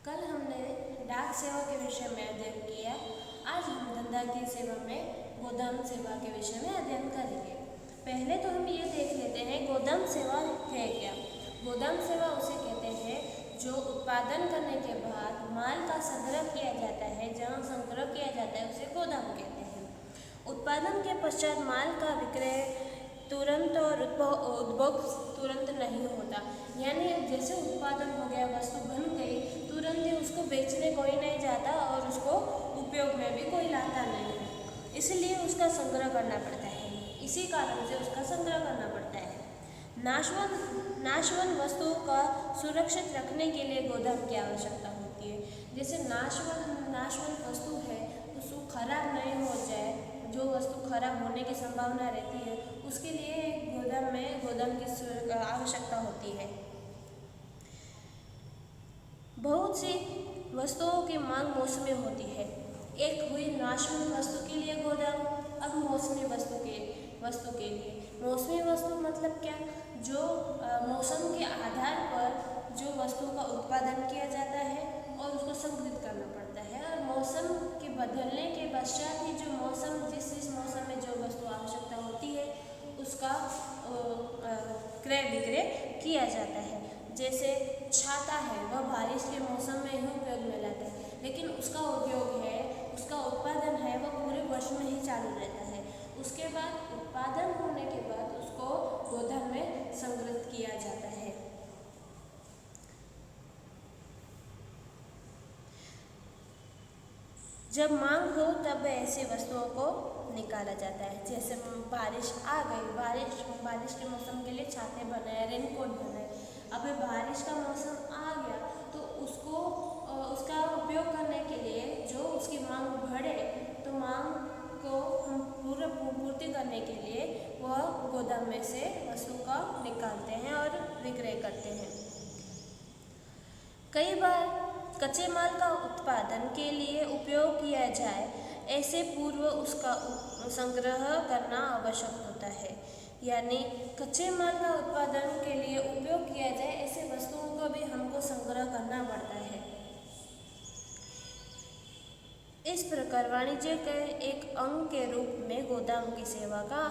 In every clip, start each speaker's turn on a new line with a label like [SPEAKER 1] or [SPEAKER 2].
[SPEAKER 1] कल हमने डाक सेवा के विषय में अध्ययन किया। आज हम धंधा की सेवा में गोदाम सेवा के विषय में अध्ययन करेंगे। पहले तो हम ये देख लेते हैं गोदाम सेवा है क्या। गोदाम सेवा उसे कहते हैं जो उत्पादन करने के बाद माल का संग्रह किया जाता है। जहाँ संग्रह किया जाता है उसे गोदाम कहते हैं। उत्पादन के पश्चात माल का विक्रय तुरंत और उपभोग तुरंत नहीं होता, यानी जैसे उत्पादन हो गया, वस्तु बन गई, तुरंत ही उसको बेचने कोई नहीं जाता और उसको उपयोग में भी कोई लाता नहीं है। इसलिए उसका संग्रह करना पड़ता है। इसी कारण से उसका संग्रह करना पड़ता है। नाशवान वस्तुओं का सुरक्षित रखने के लिए गोदाम की आवश्यकता होती है। जैसे नाशवान वस्तु है, उसको खराब नहीं हो जाए, जो वस्तु खराब होने की संभावना रहती है, उसके लिए गोदाम की आवश्यकता होती है। बहुत सी वस्तुओं की मांग मौसमी होती है। एक हुई नाशवान वस्तु के लिए गोदाम, अब मौसमी वस्तु के लिए। मौसमी वस्तु मतलब क्या? जो मौसम के आधार पर जो वस्तु का उत्पादन किया जाता है और उसको संग्रहित करना पड़ता है, और मौसम के बदलने के पश्चात ही जो जिस मौसम में जो वस्तु आवश्यकता होती है उसका क्रय विक्रय किया जाता है। जैसे छाता है, वह बारिश के मौसम में ही उपयोग में लाता है, लेकिन उसका उत्पादन है वह पूरे वर्ष में ही चालू रहता है। उसके बाद उत्पादन होने के बाद उसको गोदाम में संग्रहित किया जाता है। जब मांग हो तब ऐसी वस्तुओं को निकाला जाता है। जैसे बारिश आ गई, बारिश के मौसम के लिए छाते बनाए, रेनकोट बनाए। अभी बारिश का मौसम आ गया तो उसका उपयोग करने के लिए जो उसकी मांग बढ़े, तो मांग को हम पूर्ति करने के लिए वह गोदाम में से वस्तु का निकालते हैं और विक्रय करते हैं। कई बार कच्चे माल का उत्पादन के लिए उपयोग किया जाए, ऐसे पूर्व उसका संग्रह करना आवश्यक होता है। यानी कच्चे माल का उत्पादन के लिए उपयोग किया जाए, ऐसे वस्तुओं को भी हमको संग्रह करना पड़ता है। इस प्रकार वाणिज्य के एक अंग के रूप में गोदाम की सेवा का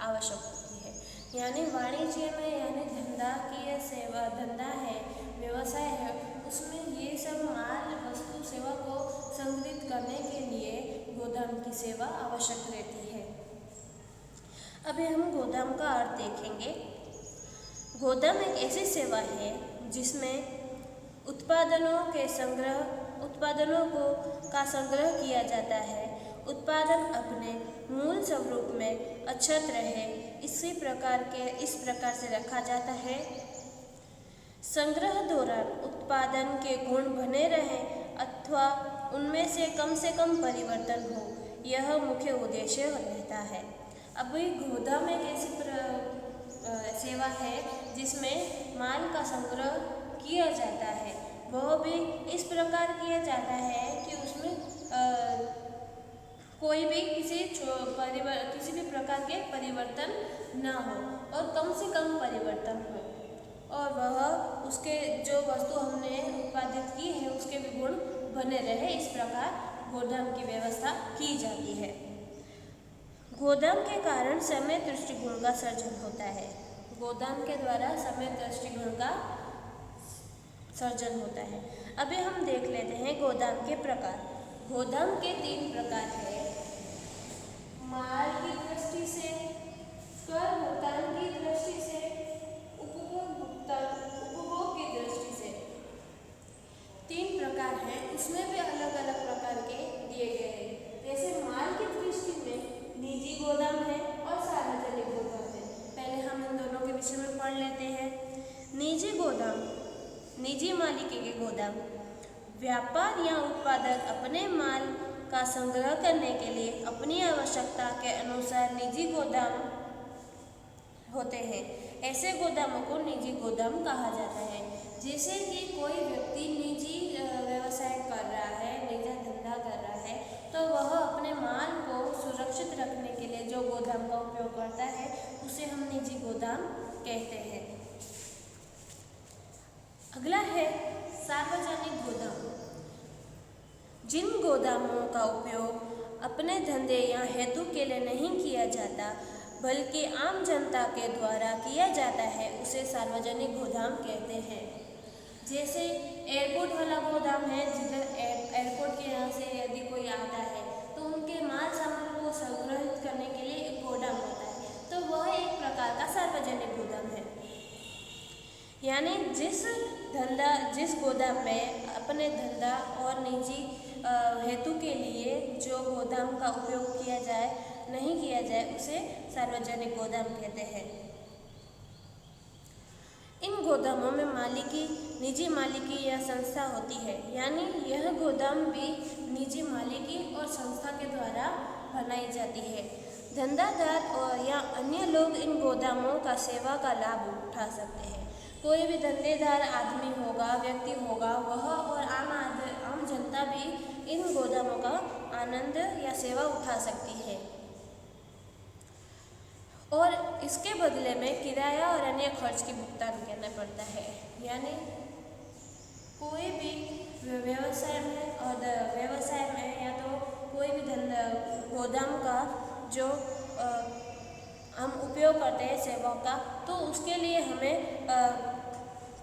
[SPEAKER 1] आवश्यक होती है। यानी वाणिज्य में, यानी धंधा है, व्यवसाय है, उसमें ये सब माल वस्तु सेवा को संग्रहित करने के लिए गोदाम की सेवा आवश्यक रहती है। अभी हम गोदाम का अर्थ देखेंगे। गोदाम एक ऐसी सेवा है जिसमें उत्पादनों का संग्रह किया जाता है। उत्पादन अपने मूल स्वरूप में अक्षत रहे, इस प्रकार से रखा जाता है। संग्रह दौरान उत्पादन के गुण बने रहें अथवा उनमें से कम परिवर्तन हो, यह मुख्य उद्देश्य रहता है। अभी गोदाम एक ऐसी सेवा है जिसमें माल का संग्रह किया जाता है। वह भी इस प्रकार किया जाता है कि उसमें कोई भी किसी भी प्रकार के परिवर्तन न हो और कम से कम परिवर्तन हो, और वह उसके जो वस्तु हमने उत्पादित की है उसके भी गुण बने रहे। इस प्रकार गोदाम की व्यवस्था की जाती है। गोदाम के कारण समय दृष्टिगुण का सर्जन होता है। गोदाम के द्वारा समय दृष्टिगुण का सर्जन होता है। अभी हम देख लेते हैं गोदाम के प्रकार। गोदाम के 3 प्रकार है। माल की दृष्टि से, कर भुगतान की दृष्टि से, उपभोग की दृष्टि से। 3 प्रकार हैं, उसमें भी अलग अलग प्रकार के दिए गए हैं। जैसे माल की दृष्टि में निजी गोदाम है और सार्वजनिक गोदाम है। पहले हम इन दोनों के विषय में पढ़ लेते हैं। निजी गोदाम, निजी मालिकी के गोदाम। व्यापार या उत्पादक अपने माल का संग्रह करने के लिए अपनी आवश्यकता के अनुसार निजी गोदाम होते हैं। ऐसे गोदामों को निजी गोदाम कहा जाता है। जैसे कि कोई व्यक्ति निजी व्यवसाय कर रहा है, निजी धंधा कर रहा है, तो वह अपने माल को सुरक्षित रखने के लिए जो गोदाम का उपयोग करता है उसे हम निजी गोदाम कहते हैं। अगला है सार्वजनिक गोदाम। जिन गोदामों का उपयोग अपने धंधे या हेतु के लिए नहीं किया जाता बल्कि आम जनता के द्वारा किया जाता है उसे सार्वजनिक गोदाम कहते हैं। जैसे एयरपोर्ट वाला गोदाम है, जिधर एयरपोर्ट के यहाँ से यदि कोई आता है तो उनके माल सामान को संग्रहित करने के लिए एक गोदाम होता है, तो वह एक प्रकार का सार्वजनिक गोदाम है। यानी जिस गोदाम में अपने धंधा और निजी हेतु के लिए जो गोदाम का उपयोग नहीं किया जाए उसे सार्वजनिक गोदाम कहते हैं। इन गोदामों में निजी मालिकी या संस्था होती है, यानी यह गोदाम भी निजी मालिकी और संस्था के द्वारा बनाई जाती है। धंधादार और या अन्य लोग इन गोदामों का सेवा का लाभ उठा सकते हैं। कोई भी धंधेदार आदमी होगा, व्यक्ति होगा, वह और आम जनता भी इन गोदामों का आनंद या सेवा उठा सकती है और इसके बदले में किराया और अन्य खर्च की भुगतान करना पड़ता है। यानी कोई भी व्यवसाय में या तो कोई भी गोदाम का जो हम उपयोग करते हैं सेवाओं का, तो उसके लिए हमें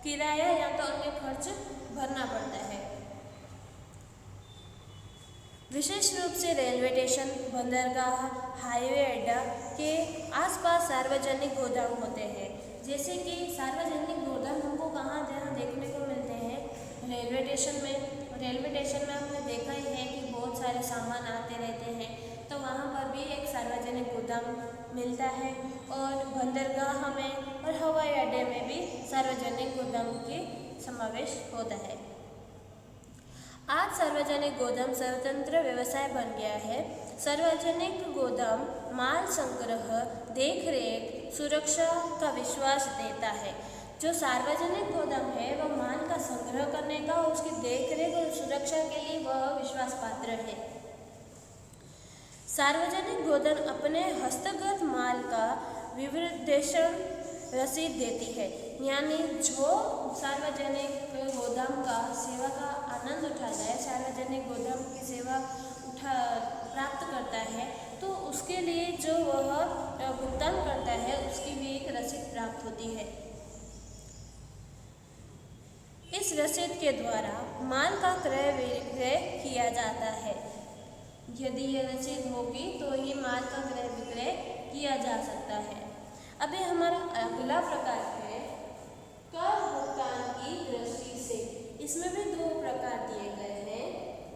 [SPEAKER 1] किराया या तो अन्य खर्च भरना पड़ता है। विशेष रूप से रेलवे स्टेशन, बंदरगाह, हाईवे अड्डा के आसपास सार्वजनिक गोदाम होते हैं। जैसे कि सार्वजनिक गोदाम हमको कहाँ देखने को मिलते हैं? रेलवे स्टेशन में हमने देखा ही है कि बहुत सारे सामान आते रहते हैं, तो वहाँ पर भी एक सार्वजनिक गोदाम मिलता है। और बंदरगाह में और हवाई अड्डे में भी सार्वजनिक गोदाम के समावेश होता है। आज सार्वजनिक गोदाम स्वतंत्र व्यवसाय बन गया है। सार्वजनिक गोदाम माल संग्रह, देखरेख, सुरक्षा का विश्वास देता है। जो सार्वजनिक गोदाम है वह माल का संग्रह करने का, उसकी देखरेख और सुरक्षा के लिए वह विश्वास पात्र है। सार्वजनिक गोदाम अपने हस्तगत माल का विवरणेशन रसीद देती है। यानी जो सार्वजनिक गोदाम का सेवा का आनंद उठाता है, सार्वजनिक गोदाम की सेवा प्राप्त करता है, तो उसके लिए जो वह भुगतान करता है उसकी भी एक रसीद प्राप्त होती है। इस रसीद के द्वारा माल का क्रय विक्रय किया जाता है। यदि यह रसीद होगी तो ये माल का क्रय विक्रय किया जा सकता है। अभी हमारा अगला प्रकार है कर भुगतान की दृष्टि से। इसमें भी दो प्रकार दिए गए हैं,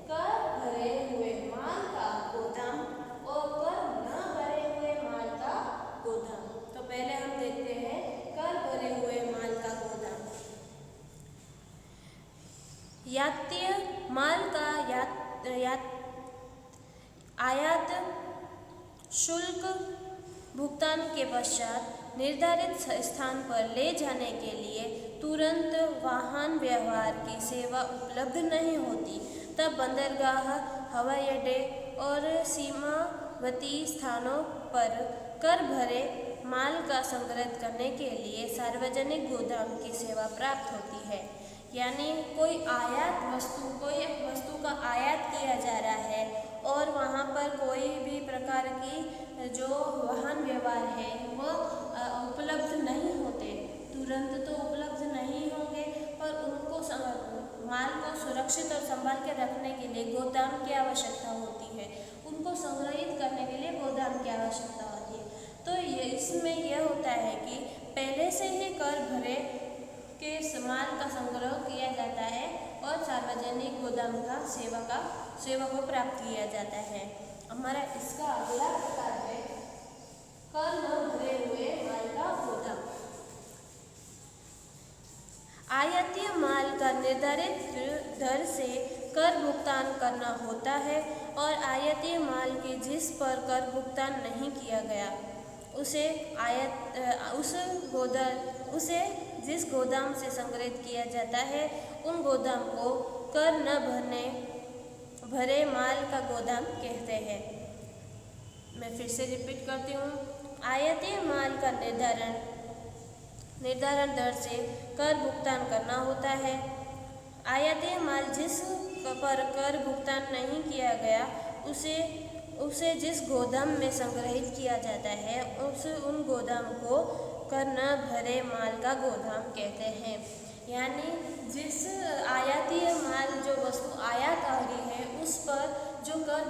[SPEAKER 1] कर भरे हुए माल का गोदाम और कर न भरे हुए माल का गोदाम। तो पहले हम देखते हैं कर भरे हुए माल का गोदाम। यात्रीय माल का आयात शुल्क भुगतान के पश्चात निर्धारित स्थान पर ले जाने के लिए तुरंत वाहन व्यवहार की सेवा उपलब्ध नहीं होती, तब बंदरगाह, हवाई अड्डे और सीमावर्ती स्थानों पर कर भरे माल का संग्रह करने के लिए सार्वजनिक गोदाम की सेवा प्राप्त होती है। यानी कोई वस्तु का आयात किया जा रहा है और वहाँ पर कोई भी प्रकार की जो वाहन व्यवहार है वह उपलब्ध नहीं होते, तुरंत तो उपलब्ध नहीं होंगे, पर उनको माल को सुरक्षित और संभाल के रखने के लिए गोदाम की आवश्यकता होती है, उनको संग्रहित करने के लिए गोदाम की आवश्यकता होती है। तो इसमें यह होता है कि पहले से ही कर भरे के माल का संग्रह किया जाता है और सार्वजनिक गोदाम का सेवा को प्राप्त किया जाता है। हमारा इसका अगला प्रकार है कर न भरे हुए माल का गोदाम। आयातीय माल का निर्धारित दर से कर भुगतान करना होता है और आयातीय माल की जिस पर कर भुगतान नहीं किया गया उसे जिस गोदाम से संग्रहित किया जाता है उन गोदाम को कर न भरे माल का गोदाम कहते हैं। मैं फिर से रिपीट करती हूँ। आयातीय माल का निर्धारण दर से कर भुगतान करना होता है। आयाती माल जिस पर कर भुगतान नहीं किया गया उसे जिस गोदाम में संग्रहित किया जाता है उन गोदाम को कर न भरे माल का गोदाम कहते हैं। यानी जिस आयातीय माल जो वस्तु आयात आ रही है उस पर जो कर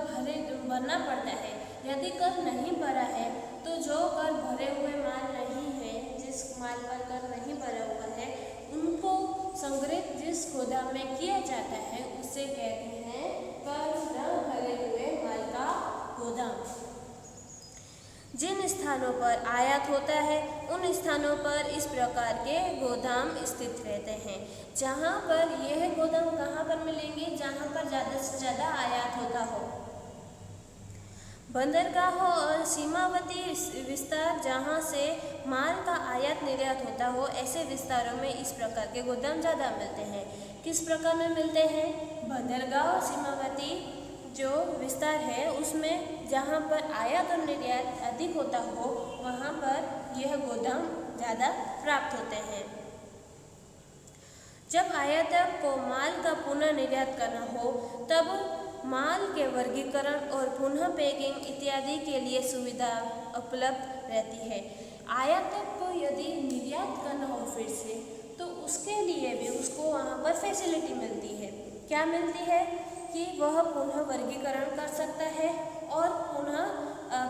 [SPEAKER 1] भरना पड़ता है, यदि कर नहीं भरा है तो जो कर भरे हुए माल नहीं है, जिस माल पर कर नहीं भरा हुआ है, उनको संग्रहित जिस गोदाम में किया जाता है उसे कहते हैं कर न भरे हुए माल का गोदाम। जिन स्थानों पर आयात होता है उन स्थानों पर इस प्रकार के गोदाम स्थित रहते हैं। जहाँ पर यह गोदाम कहाँ पर मिलेंगे? जहाँ पर ज़्यादा से ज़्यादा आयात होता हो। बंदरगाहों और सीमावर्ती विस्तार जहाँ से माल का आयात निर्यात होता हो, ऐसे विस्तारों में इस प्रकार के गोदाम ज़्यादा मिलते हैं। किस प्रकार में मिलते हैं? बंदरगाह और सीमावर्ती जो विस्तार है उसमें जहाँ पर आयात और निर्यात अधिक होता हो वहाँ पर यह गोदाम ज़्यादा प्राप्त होते हैं। जब आयातक को माल का पुनः निर्यात करना हो तब माल के वर्गीकरण और पुनः पैकिंग इत्यादि के लिए सुविधा उपलब्ध रहती है। आयातक को यदि निर्यात करना हो फिर से तो उसके लिए भी उसको वहाँ पर फैसिलिटी मिलती है। क्या मिलती है? कि वह पुनः वर्गीकरण कर सकता है और पुनः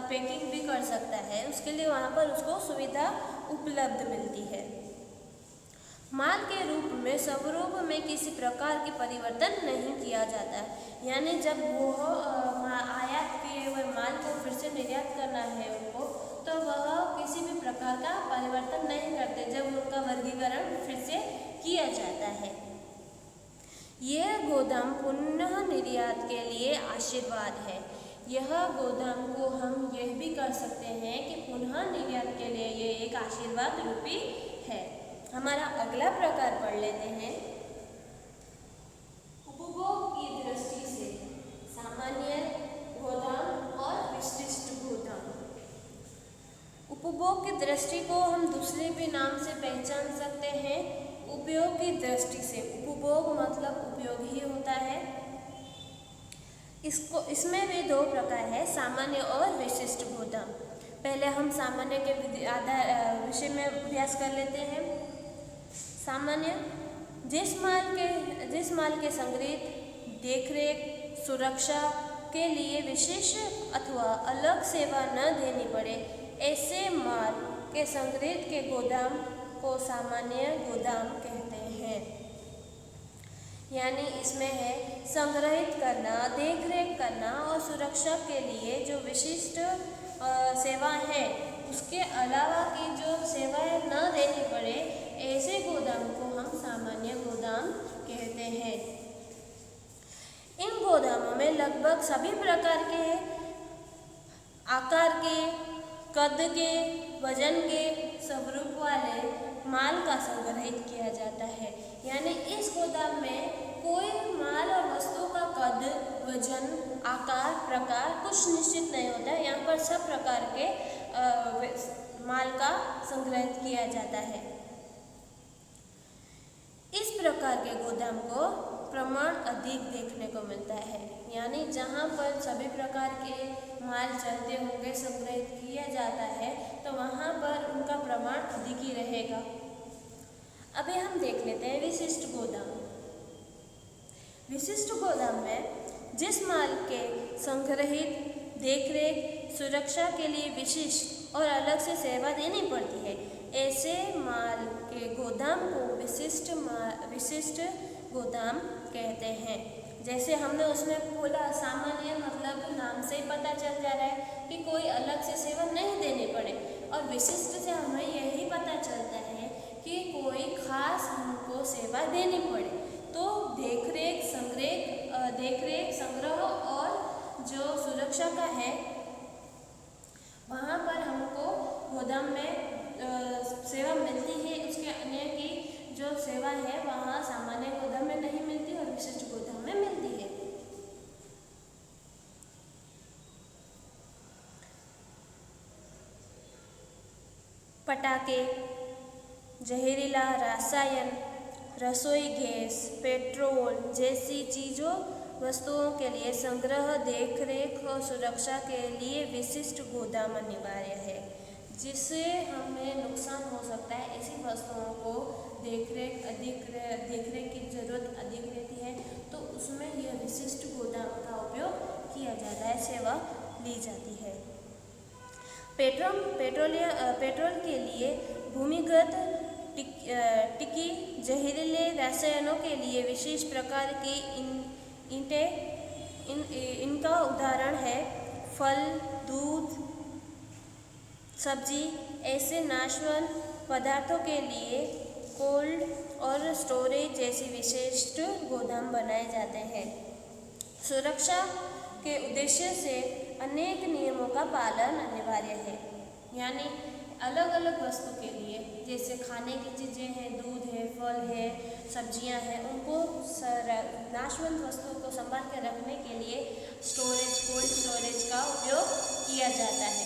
[SPEAKER 1] पैकिंग भी कर सकता है। उसके लिए वहाँ पर उसको सुविधा उपलब्ध मिलती है। माल के रूप में स्वरूप में किसी प्रकार की परिवर्तन नहीं किया जाता है। यानी जब वो आयात किए हुए माल को फिर से निर्यात करना है उनको, तो वह किसी भी प्रकार का परिवर्तन नहीं करते जब उनका वर्गीकरण फिर से किया जाता है। यह गोदाम पुनः निर्यात के लिए आशीर्वाद है। यह गोदाम को हम यह भी कर सकते हैं कि पुनः निर्यात के लिए यह एक आशीर्वाद रूपी है। हमारा अगला प्रकार पढ़ लेते हैं। उपभोग की दृष्टि से सामान्य गोदाम और विशिष्ट गोदाम। उपभोग की दृष्टि को हम दूसरे भी नाम से पहचान सकते हैं। उपयोग की दृष्टि से, उपभोग मतलब उपयोग ही होता है। इसमें भी दो प्रकार है, सामान्य और विशिष्ट गोदाम। पहले हम सामान्य के विषय में अभ्यास कर लेते हैं। सामान्य जिस माल के संग्रहित, देखरेख, सुरक्षा के लिए विशेष अथवा अलग सेवा न देनी पड़े, ऐसे माल के संग्रहित के गोदाम को सामान्य गोदाम कहते हैं। यानी इसमें है संग्रहित करना, देखरेख करना और सुरक्षा के लिए जो विशिष्ट सेवा है, उसके अलावा की जो सेवाएं न देनी पड़े, ऐसे गोदाम को हम सामान्य गोदाम कहते हैं। इन गोदामों में लगभग सभी प्रकार के आकार के, कद के, वजन के, स्वरूप वाले माल का संग्रहित किया जाता है। यानी इस गोदाम में कोई माल और वस्तु का कद, वजन, आकार, प्रकार कुछ निश्चित नहीं होता है। यहाँ पर सब प्रकार के माल का संग्रहित किया जाता है। इस प्रकार के गोदाम को प्रमाण अधिक देखने को मिलता है। यानी जहाँ पर सभी प्रकार के माल चलते होंगे, संग्रहित किया जाता है, तो वहाँ पर उनका प्रमाण अधिक ही रहेगा। अभी हम देख लेते हैं विशिष्ट गोदाम। विशिष्ट गोदाम में जिस माल के संग्रहित, देखरेख, सुरक्षा के लिए विशिष्ट और अलग से सेवा देनी पड़ती है, ऐसे माल के गोदाम को विशिष्ट गोदाम कहते हैं। जैसे हमने उसमें बोला सामान्य मतलब नाम से ही पता चल जा रहा है कि कोई अलग से सेवा नहीं देनी पड़े, और विशिष्ट से हमें यही पता चलता है कि कोई खास हमको सेवा देनी पड़े। तो देखरेख, संग्रह और जो सुरक्षा का है, वहाँ पर हमको गोदाम में सेवा मिलती है। उसके अन्य की जो सेवा है वहाँ सामान्य गोदाम में नहीं मिलती और विशिष्ट गोदाम में मिलती है। पटाखे, जहरीला रसायन, रसोई गैस, पेट्रोल जैसी चीज़ों वस्तुओं के लिए संग्रह, देखरेख और सुरक्षा के लिए विशिष्ट गोदाम अनिवार्य है। जिससे हमें नुकसान हो सकता है, ऐसी वस्तुओं को देखरेख की ज़रूरत अधिक रहती है, तो उसमें यह विशिष्ट गोदाम का उपयोग किया जाता है, सेवा ली जाती है। पेट्रोल के लिए भूमिगत टिकी जहरीले रसायनों के लिए विशेष प्रकार की इनका उदाहरण है फल, दूध, सब्जी। ऐसे नाशवान पदार्थों के लिए कोल्ड और स्टोरेज जैसी विशिष्ट गोदाम बनाए जाते हैं। सुरक्षा के उद्देश्य से अनेक नियमों का पालन अनिवार्य है। यानी अलग अलग वस्तु के लिए, जैसे खाने की चीज़ें हैं, दूध है, फल है, सब्जियां हैं, उनको नाशवंत वस्तुओं को संभाल कर रखने के लिए कोल्ड स्टोरेज का उपयोग किया जाता है।